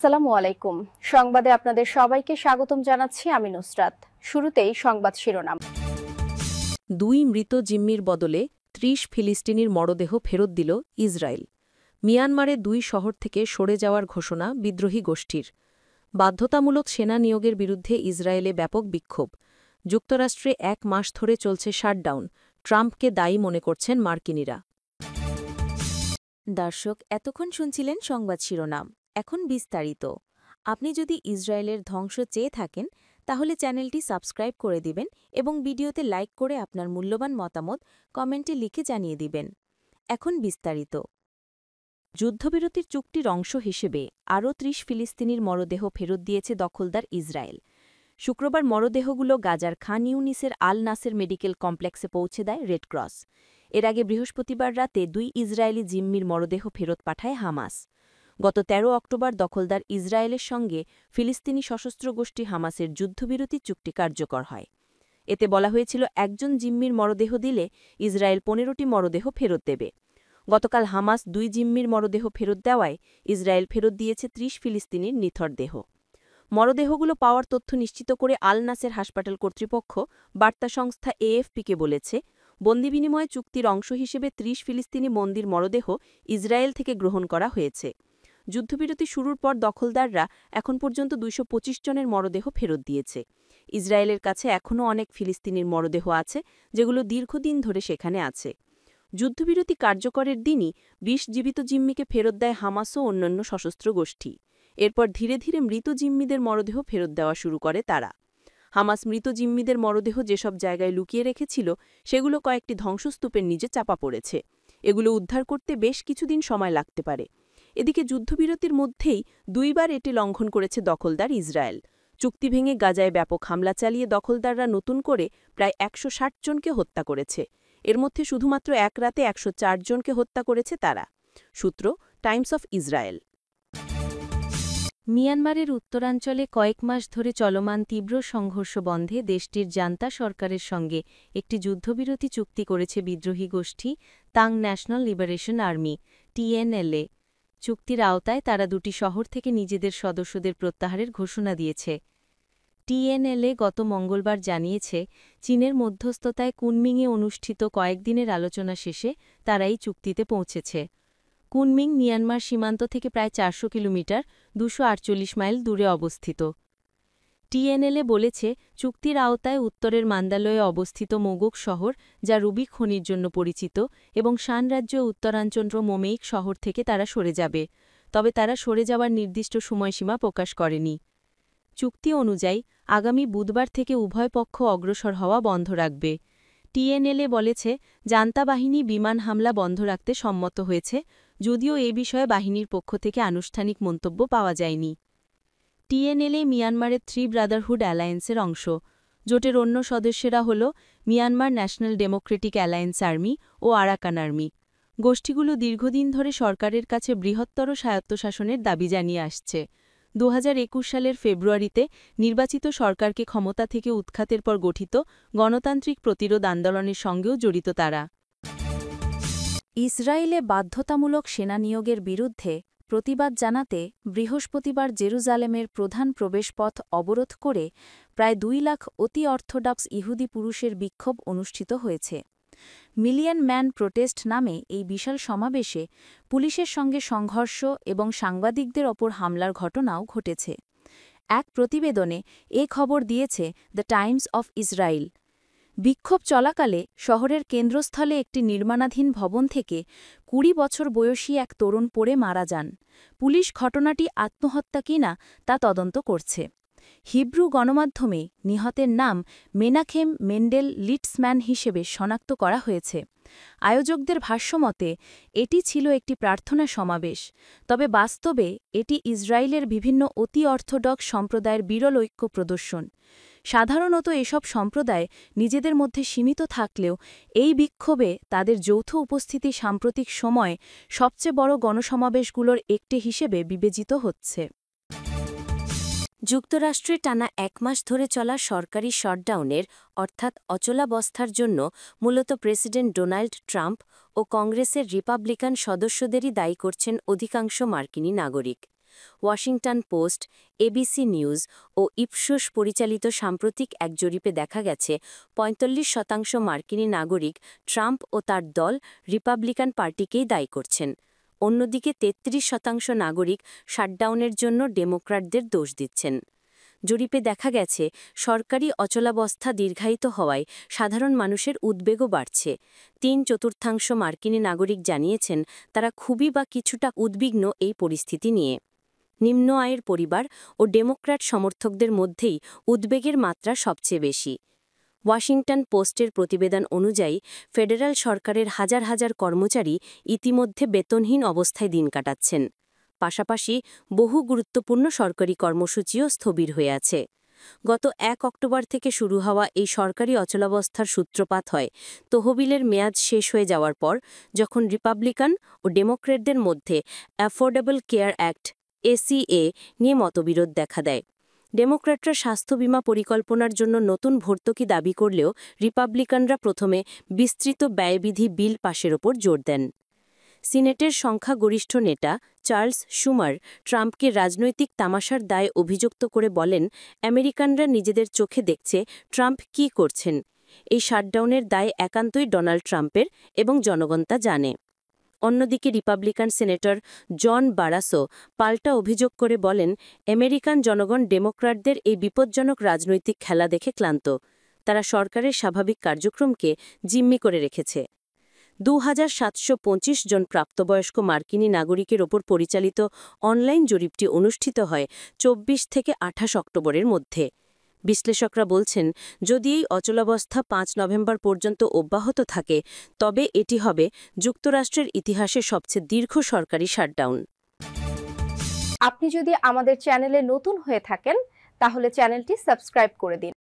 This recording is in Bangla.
আসসালামু আলাইকুম। সংবাদে আপনাদের সবাইকে স্বাগতম জানাচ্ছি আমি নুসরাত। শুরুতেই সংবাদ শিরোনাম। 2 মৃত জিম্মির বদলে 30 ফিলিস্তিনির মরদেহ ফেরত দিল ইসরায়েল। মিয়ানমারে 2 শহর থেকে সরে যাওয়ার ঘোষণা বিদ্রোহী গোষ্ঠীর। বাধ্যতামূলক সেনা নিয়োগের বিরুদ্ধে ইসরায়েলে ব্যাপক বিক্ষোভ। যুক্তরাষ্ট্রে 1 মাস ধরে চলছে শাটডাউন। ট্রাম্পকে দায়ী মনে করছেন মার্কিনিরা। দর্শক, এতক্ষণ শুনছিলেন সংবাদ শিরোনাম। এখন বিস্তারিত। আপনি যদি ইসরায়েলের ধ্বংস চেয়ে থাকেন তাহলে চ্যানেলটি সাবস্ক্রাইব করে দিবেন এবং ভিডিওতে লাইক করে আপনার মূল্যবান মতামত কমেন্টে লিখে জানিয়ে দিবেন। এখন বিস্তারিত। যুদ্ধবিরতির চুক্তির অংশ হিসেবে আরও 30 ফিলিস্তিনির মরদেহ ফেরত দিয়েছে দখলদার ইসরায়েল। শুক্রবার মরদেহগুলো গাজার খান ইউনিসের আল নাসের মেডিকেল কমপ্লেক্সে পৌঁছে দেয় রেড ক্রস। এর আগে বৃহস্পতিবার রাতে 2 ইসরায়েলি জিম্মির মরদেহ ফেরত পাঠায় হামাস। গত 13 অক্টোবর দখলদার ইসরায়েলের সঙ্গে ফিলিস্তিনি সশস্ত্র গোষ্ঠী হামাসের যুদ্ধবিরতি চুক্তি কার্যকর হয়। এতে বলা হয়েছিল একজন জিম্মির মরদেহ দিলে ইসরায়েল 15টি মরদেহ ফেরত দেবে। গতকাল হামাস 2 জিম্মির মরদেহ ফেরত দেওয়ায় ইসরায়েল ফেরত দিয়েছে 30 ফিলিস্তিনির নিথর দেহ। মরদেহগুলো পাওয়ার তথ্য নিশ্চিত করে আল নাসের হাসপাতাল কর্তৃপক্ষ বার্তা সংস্থা এএফপিকে বলেছে, বন্দি বিনিময় চুক্তির অংশ হিসেবে 30 ফিলিস্তিনি বন্দির মরদেহ ইসরায়েল থেকে গ্রহণ করা হয়েছে। যুদ্ধবিরতি শুরুর পর দখলদাররা এখন পর্যন্ত 225 জনের মরদেহ ফেরত দিয়েছে। ইসরায়েলের কাছে এখনও অনেক ফিলিস্তিনির মরদেহ আছে, যেগুলো দীর্ঘদিন ধরে সেখানে আছে। যুদ্ধবিরতি কার্যকরের দিনই 20 জীবিত জিম্মিকে ফেরত দেয় হামাস ও অন্যান্য সশস্ত্র গোষ্ঠী। এরপর ধীরে ধীরে মৃত জিম্মিদের মরদেহ ফেরত দেওয়া শুরু করে তারা। হামাস মৃত জিম্মিদের মরদেহ যেসব জায়গায় লুকিয়ে রেখেছিল সেগুলো কয়েকটি ধ্বংসস্তূপের নিচে চাপা পড়েছে। এগুলো উদ্ধার করতে বেশ কিছুদিন সময় লাগতে পারে। এদিকে যুদ্ধবিরতির মধ্যেই 2 বার এটি লঙ্ঘন করেছে দখলদার ইসরায়েল। চুক্তি ভেঙে গাজায় ব্যাপক হামলা চালিয়ে দখলদাররা নতুন করে প্রায় 160 জনকে হত্যা করেছে। এর মধ্যে শুধুমাত্র এক রাতে 104 জনকে হত্যা করেছে তারা। সূত্র টাইমস অফ ইসরায়েল। মিয়ানমারের উত্তরাঞ্চলে কয়েক মাস ধরে চলমান তীব্র সংঘর্ষ বন্ধে দেশটির জান্তা সরকারের সঙ্গে একটি যুদ্ধবিরতি চুক্তি করেছে বিদ্রোহী গোষ্ঠী তাং ন্যাশনাল লিবারেশন আর্মি TNLA। চুক্তির আওতায় তারা 2টি শহর থেকে নিজেদের সদস্যদের প্রত্যাহারের ঘোষণা দিয়েছে। TNLA গত মঙ্গলবার জানিয়েছে, চীনের মধ্যস্থতায় কুনমিংয়ে অনুষ্ঠিত কয়েকদিনের আলোচনা শেষে তারা এই চুক্তিতে পৌঁছেছে। কুনমিং মিয়ানমার সীমান্ত থেকে প্রায় 400 কিলোমিটার 248 মাইল দূরে অবস্থিত। TNLA বলেছে, চুক্তির আওতায় উত্তরের মান্দালয়ে অবস্থিত মোগোক শহর, যা রুবি খনির জন্য পরিচিত, এবং শান রাজ্য উত্তরাঞ্চল মোমেইক শহর থেকে তারা সরে যাবে। তবে তারা সরে যাওয়ার নির্দিষ্ট সময়সীমা প্রকাশ করেনি। চুক্তি অনুযায়ী আগামী বুধবার থেকে উভয় পক্ষ অগ্রসর হওয়া বন্ধ রাখবে। TNLA বলেছে, জান্তা বাহিনী বিমান হামলা বন্ধ রাখতে সম্মত হয়েছে, যদিও এ বিষয়ে বাহিনীর পক্ষ থেকে আনুষ্ঠানিক মন্তব্য পাওয়া যায়নি। TNLA মিয়ানমারের 3 ব্রাদারহুড অ্যালায়েন্সের অংশ। জোটের অন্য সদস্যরা হল Myanmar National Democratic Alliance Army ও আরাকান আর্মি। গোষ্ঠীগুলো দীর্ঘদিন ধরে সরকারের কাছে বৃহত্তর স্বায়ত্তশাসনের দাবি জানিয়ে আসছে। 2021 সালের ফেব্রুয়ারিতে নির্বাচিত সরকারকে ক্ষমতা থেকে উৎখাতের পর গঠিত গণতান্ত্রিক প্রতিরোধ আন্দোলনের সঙ্গেও জড়িত তারা। ইসরায়েলে বাধ্যতামূলক সেনা নিয়োগের বিরুদ্ধে প্রতিবাদ জানাতে বৃহস্পতিবার জেরুজালেমের প্রধান প্রবেশপথ অবরোধ করে প্রায় 2 লাখ অতি অর্থোডক্স ইহুদি পুরুষের বিক্ষোভ অনুষ্ঠিত হয়েছে। মিলিয়ন ম্যান প্রোটেস্ট নামে এই বিশাল সমাবেশে পুলিশের সঙ্গে সংঘর্ষ এবং সাংবাদিকদের ওপর হামলার ঘটনাও ঘটেছে। এক প্রতিবেদনে এ খবর দিয়েছে দ্য টাইমস অফ ইসরায়েল। বিক্ষোভ চলাকালে শহরের কেন্দ্রস্থলে একটি নির্মাণাধীন ভবন থেকে 20 বছর বয়সী এক তরুণ পড়ে মারা যান। পুলিশ ঘটনাটি আত্মহত্যা কিনা তা তদন্ত করছে। হিব্রু গণমাধ্যমে নিহতের নাম মেনাখেম মেন্ডেল লিটসম্যান হিসেবে শনাক্ত করা হয়েছে। আয়োজকদের ভাষ্যমতে এটি ছিল একটি প্রার্থনা সমাবেশ, তবে বাস্তবে এটি ইসরায়েলের বিভিন্ন অতি অর্থোডক্স সম্প্রদায়ের বিরল ঐক্য প্রদর্শন। সাধারণত এসব সম্প্রদায় নিজেদের মধ্যে সীমিত থাকলেও এই বিক্ষোভে তাদের যৌথ উপস্থিতি সাম্প্রতিক সময়ে সবচেয়ে বড় গণসমাবেশগুলোর একটি হিসেবে বিবেচিত হচ্ছে। যুক্তরাষ্ট্রে টানা 1 মাস ধরে চলা সরকারি শটডাউনের অর্থাৎ অচলাবস্থার জন্য মূলত প্রেসিডেন্ট ডোনাল্ড ট্রাম্প ও কংগ্রেসের রিপাবলিকান সদস্যদেরই দায়ী করছেন অধিকাংশ মার্কিনী নাগরিক। ওয়াশিংটন পোস্ট, এবিসি নিউজ ও ইপসোস পরিচালিত সাম্প্রতিক এক জরিপে দেখা গেছে ৪৫% মার্কিনী নাগরিক ট্রাম্প ও তার দল রিপাবলিকান পার্টিকেই দায়ী করছেন। অন্যদিকে ৩৩% নাগরিক শাটডাউনের জন্য ডেমোক্র্যাটদের দোষ দিচ্ছেন। জরিপে দেখা গেছে সরকারি অচলাবস্থা দীর্ঘায়িত হওয়ায় সাধারণ মানুষের উদ্বেগও বাড়ছে। ৩/৪ মার্কিনী নাগরিক জানিয়েছেন তারা খুবই বা কিছুটা উদ্বিগ্ন এই পরিস্থিতি নিয়ে। নিম্ন আয়ের পরিবার ও ডেমোক্র্যাট সমর্থকদের মধ্যেই উদ্বেগের মাত্রা সবচেয়ে বেশি। ওয়াশিংটন পোস্টের প্রতিবেদন অনুযায়ী ফেডারাল সরকারের হাজার হাজার কর্মচারী ইতিমধ্যে বেতনহীন অবস্থায় দিন কাটাচ্ছেন। পাশাপাশি বহু গুরুত্বপূর্ণ সরকারি কর্মসূচিও স্থবির হয়ে আছে। গত ১ অক্টোবর থেকে শুরু হওয়া এই সরকারি অচলাবস্থার সূত্রপাত হয় তহবিলের মেয়াদ শেষ হয়ে যাওয়ার পর, যখন রিপাবলিকান ও ডেমোক্র্যাটদের মধ্যে অ্যাফোর্ডেবল কেয়ার অ্যাক্ট (ACA) নিয়ে মতবিরোধ দেখা দেয়। ডেমোক্র্যাটরা স্বাস্থ্য বীমা পরিকল্পনার জন্য নতুন ভর্তুকি দাবি করলেও রিপাবলিকানরা প্রথমে বিস্তৃত ব্যয়বিধি বিল পাশের ওপর জোর দেন। সিনেটের সংখ্যাগরিষ্ঠ নেতা চার্লস শুমার ট্রাম্পকে রাজনৈতিক তামাশার দায়ে অভিযুক্ত করে বলেন, আমেরিকানরা নিজেদের চোখে দেখছে ট্রাম্প কী করছেন। এই শাটডাউনের দায় একান্তই ডোনাল্ড ট্রাম্পের এবং জনগণ তা জানে। অন্যদিকে রিপাবলিকান সিনেটর জন বারাসো পাল্টা অভিযোগ করে বলেন, আমেরিকান জনগণ ডেমোক্র্যাটদের এই বিপজ্জনক রাজনৈতিক খেলা দেখে ক্লান্ত। তারা সরকারের স্বাভাবিক কার্যক্রমকে জিম্মি করে রেখেছে। ২,৭২৫ জন প্রাপ্তবয়স্ক মার্কিনী নাগরিকের ওপর পরিচালিত অনলাইন জরিপটি অনুষ্ঠিত হয় ২৪ থেকে ২৮ অক্টোবরের মধ্যে। বিশ্লেষকরা বলছেন, যদি এই অচলাবস্থা ৫ নভেম্বর পর্যন্ত অব্যাহত থাকে, তবে এটি হবে যুক্তরাষ্ট্রের ইতিহাসে সবচেয়ে দীর্ঘ সরকারি শাটডাউন। আপনি যদি আমাদের চ্যানেলে নতুন হয়ে থাকেন তাহলে চ্যানেলটি সাবস্ক্রাইব করে দিন।